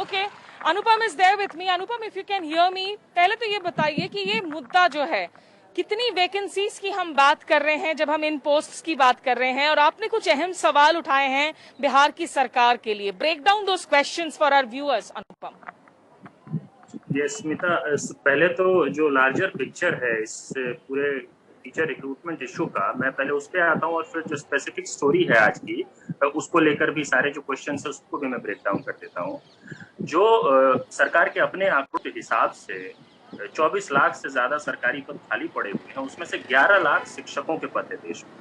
Okay, Anupam is there with me. Anupam, if you can hear me, पहले तो ये बताइए कि ये मुद्दा जो है, कितनी वैकेंसीज की हम बात कर रहे हैं जब हम इन पोस्ट्स की बात कर रहे हैं, और आपने कुछ अहम सवाल उठाए हैं बिहार की सरकार के लिए। Break down those questions for our viewers, Anupam. ये स्मिता, पहले तो जो लार्जर पिक्चर है इस पूरे टीचर रिक्रूटमेंट इशू का, मैं पहले उस पर आता हूँ और फिर जो स्पेसिफिक स्टोरी है आज की उसको लेकर भी सारे जो क्वेश्चन है उसको भी मैं ब्रेक डाउन कर देता हूँ। जो सरकार के अपने आंकड़ों के हिसाब से 24 लाख से ज्यादा सरकारी पद खाली पड़े हुए हैं, उसमें से 11 लाख शिक्षकों के पद है देश में,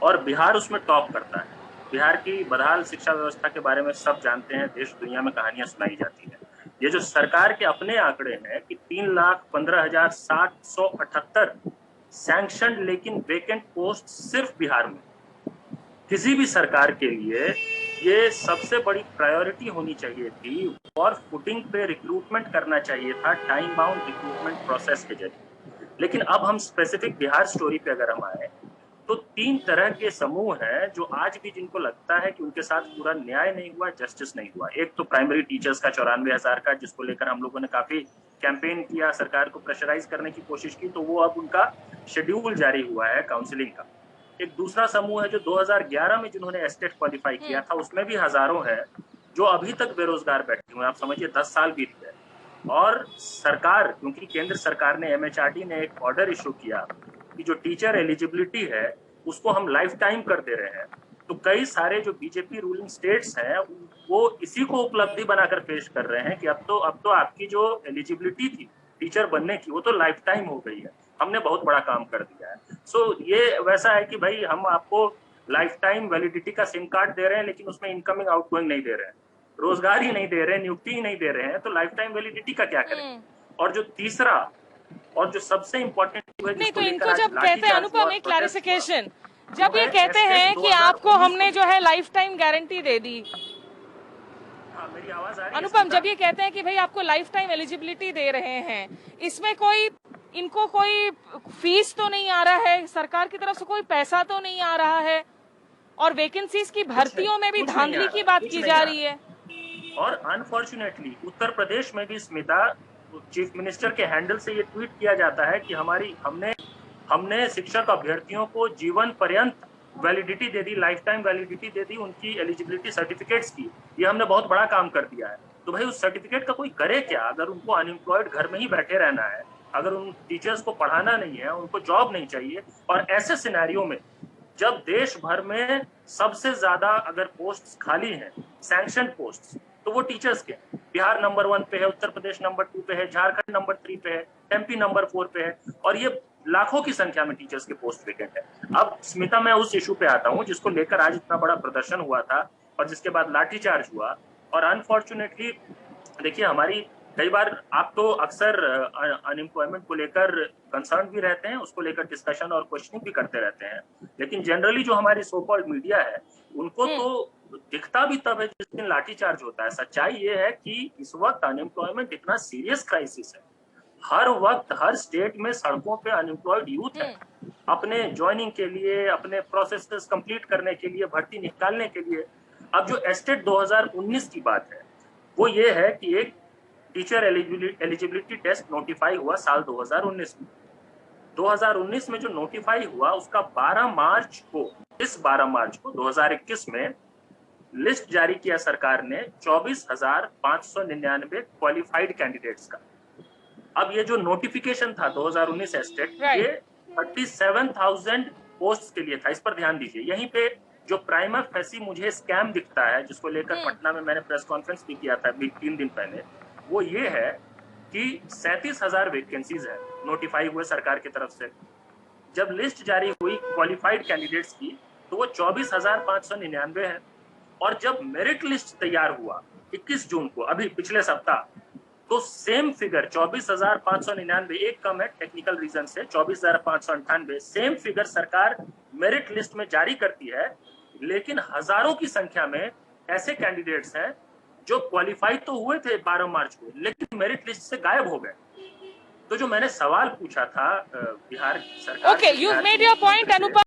और बिहार उसमें टॉप करता है। बिहार की बदहाल शिक्षा व्यवस्था के बारे में सब जानते हैं, देश दुनिया में कहानियां सुनाई जाती है। ये जो सरकार के अपने आंकड़े हैं कि 3,15,778 सैंक्शन लेकिन वेकेंट पोस्ट सिर्फ बिहार में। किसी भी सरकार के लिए ये सबसे बड़ी प्रायोरिटी होनी चाहिए थी, और फुटिंग पे रिक्रूटमेंट करना चाहिए था, टाइम बाउंड रिक्रूटमेंट प्रोसेस के जरिए। लेकिन अब हम स्पेसिफिक बिहार स्टोरी पे अगर हम आए तो 3 तरह के समूह हैं जो आज भी जिनको लगता है कि उनके साथ पूरा न्याय नहीं हुआ, जस्टिस नहीं हुआ। एक तो प्राइमरी टीचर्स का 94,000 का, जिसको लेकर हम लोगों ने काफी कैंपेन किया, सरकार को प्रेशराइज करने की कोशिश की, तो वो अब उनका शेड्यूल जारी हुआ है काउंसलिंग का। एक दूसरा समूह है जो 2011 में जिन्होंने एस्टेट क्वालिफाई किया था, उसमें भी हजारों हैं जो अभी तक बेरोजगार बैठे हुए हैं। आप समझिए 10 साल बीत गए, और सरकार, क्योंकि केंद्र सरकार ने, MHRD ने एक ऑर्डर इशू किया कि जो टीचर एलिजिबिलिटी है उसको हम लाइफ टाइम कर दे रहे हैं, तो कई सारे जो बीजेपी रूलिंग स्टेट्स हैं वो इसी को उपलब्धि बनाकर पेश कर रहे हैं कि अब तो आपकी जो एलिजिबिलिटी थी टीचर बनने की वो तो लाइफ टाइम हो गई है, हमने बहुत बड़ा काम कर दिया है। सो ये वैसा है कि भाई हम आपको लाइफ टाइम वैलिडिटी का सिम कार्ड दे रहे हैं, लेकिन उसमें इनकमिंग आउटगोइंग नहीं दे रहे हैं, रोजगार ही नहीं दे रहे हैं, नियुक्ति ही नहीं दे रहे हैं, तो लाइफ टाइम वैलिडिटी का क्या करें। और जो तीसरा और जो सबसे इम्पोर्टेंट है, नहीं, तो जिसको लेकर इनको आज जब कहते हैं, अनुपम, एक प्रोटेस्ट हुआ, क्लैरिफिकेशन, वो जब ये है कहते एस्टेट हैं कि आपको 2019 हमने जो है लाइफ टाइम गारंटी दे दी, हाँ, मेरी आवाज आ रही है अनुपम, स्मिता? जब ये कहते हैं कि भाई आपको लाइफ टाइम एलिजिबिलिटी दे रहे हैं, इसमें कोई, इनको कोई फीस तो नहीं आ रहा है, सरकार की तरफ से कोई पैसा तो नहीं आ रहा है, और वैकेंसीज की भर्तियों में भी धांधली की बात की जा रही है। और अनफॉर्चुनेटली उत्तर प्रदेश में भी स्मिता, चीफ मिनिस्टर के हैंडल से ये ट्वीट किया जाता है कि हमने शिक्षक अभ्यर्थियों को जीवन पर्यंत वैलिडिटी दे दी, लाइफ टाइम वैलिडिटी दे दी उनकी एलिजिबिलिटी सर्टिफिकेट्स की, ये हमने बहुत बड़ा काम कर दिया है। तो भाई उस सर्टिफिकेट का कोई करे क्या, अगर उनको अनएम्प्लॉयड घर में ही बैठे रहना है, अगर उन टीचर्स को पढ़ाना नहीं है, उनको जॉब नहीं चाहिए, और ऐसे सिनेरियो में जब देश भर में सबसे ज्यादा अगर पोस्ट खाली हैं, सैंक्शन पोस्ट, तो वो टीचर्स के, बिहार नंबर 1 पे है, उत्तर प्रदेश नंबर 2 पे है, झारखंड नंबर 3 पे है, MP नंबर 4 पे है, और ये लाखों की संख्या में टीचर्स के पोस्ट वेकेंट है। अब स्मिता, मैं उस इशू पे आता हूँ जिसको लेकर आज इतना बड़ा प्रदर्शन हुआ था और जिसके बाद लाठीचार्ज हुआ। और अनफॉर्चुनेटली देखिए, हमारी कई बार आप तो अक्सर अनएम्प्लॉयमेंट को लेकर कंसर्न भी रहते हैं, उसको लेकर डिस्कशन और क्वेश्चनिंग भी करते रहते हैं, लेकिन जनरली जो हमारी सो कॉल्ड मीडिया है उनको तो दिखता भी तब है जिस दिन लाठीचार्ज होता है। सच्चाई ये है कि इस वक्त अनएम्प्लॉयमेंट इतना सीरियस क्राइसिस है, हर वक्त हर स्टेट में सड़कों पे अनएम्प्लॉयड यूथ है, अपने ज्वाइनिंग के लिए, अपने प्रोसेसेस कंप्लीट करने के लिए, भर्ती निकालने के लिए। अब जो एस्टेट 2019 की बात है वो ये है कि एक टीचर एलिजिबिलिटी टेस्ट नोटिफाई हुआ साल 2019 में। 2019 में जो नोटिफाई हुआ उसका 12 मार्च को, इस 12 मार्च को 2021 में लिस्ट जारी किया सरकार ने 24,599 क्वालिफाइड कैंडिडेट्स का। अब ये जो नोटिफिकेशन था 2019 एस्टेट, ये 37,000 पोस्ट के लिए था। इस पर ध्यान दीजिए, यहीं पे जो प्राइमा फेसी मुझे स्कैम दिखता है, जिसको लेकर पटना में मैंने प्रेस कॉन्फ्रेंस भी किया था 3 दिन पहले, वो ये है कि 37,000 वैकेंसीज है नोटिफाई हुए सरकार की तरफ से। जब लिस्ट जारी हुई क्वालिफाइड कैंडिडेट्स की तो वो 24,599 है, और जब मेरिट लिस्ट तैयार हुआ 21 जून को, अभी पिछले सप्ताह, तो सेम फिगर 24,599, एक कम है टेक्निकल रीजन से, 24,598 सेम फिगर सरकार मेरिट लिस्ट में जारी करती है। लेकिन हजारों की संख्या में ऐसे कैंडिडेट्स हैं जो क्वालिफाई तो हुए थे 12 मार्च को, लेकिन मेरिट लिस्ट से गायब हो गए। तो जो मैंने सवाल पूछा था बिहार सरकार, okay, you made your point, Anupam.